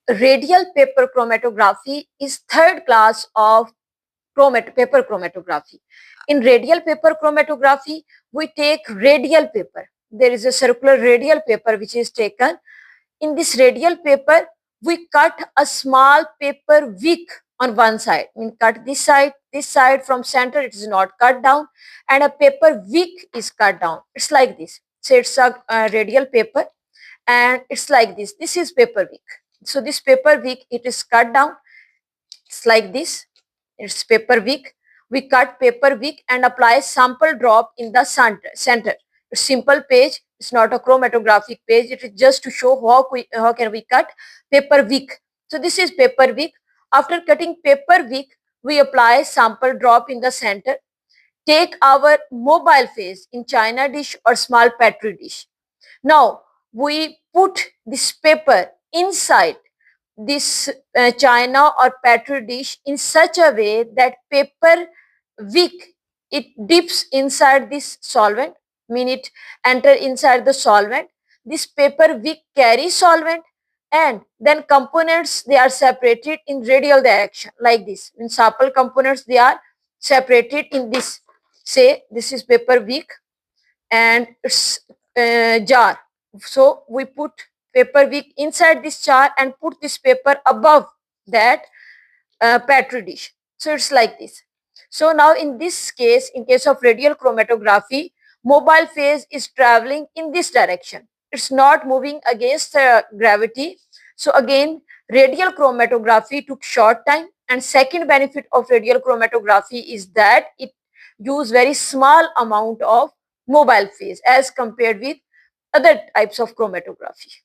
radial paper chromatography is third class of paper chromatography. In radial paper chromatography, we take radial paper. There is a circular radial paper which is taken. In this radial paper, we cut a small paper wick on one side. I mean, cut this side from center, it is not cut down, and a paper wick is cut down. It's like this. So it's a radial paper, and it's like this. This is paper wick. So this paper wick, it is cut down. It's like this. It's paper wick. We cut paper wick and apply sample drop in the center. A simple page. It's not a chromatographic page. It is just to show how can we cut paper wick. So this is paper wick. After cutting paper wick, we apply sample drop in the center. Take our mobile phase in china dish or small petri dish. Now we put this paper inside this china or petri dish in such a way that paper wick, it dips inside this solvent, mean it enter inside the solvent. This paper wick carries solvent, and then components, they are separated in radial direction like this. In sample components, they are separated in this. Say this is paper wick and it's jar. So we put paper wick inside this jar and put this paper above that petri dish. So it's like this. So now in this case, in case of radial chromatography, mobile phase is traveling in this direction. It's not moving against gravity. So again, radial chromatography took short time. And second benefit of radial chromatography is that it use very small amount of mobile phase as compared with other types of chromatography.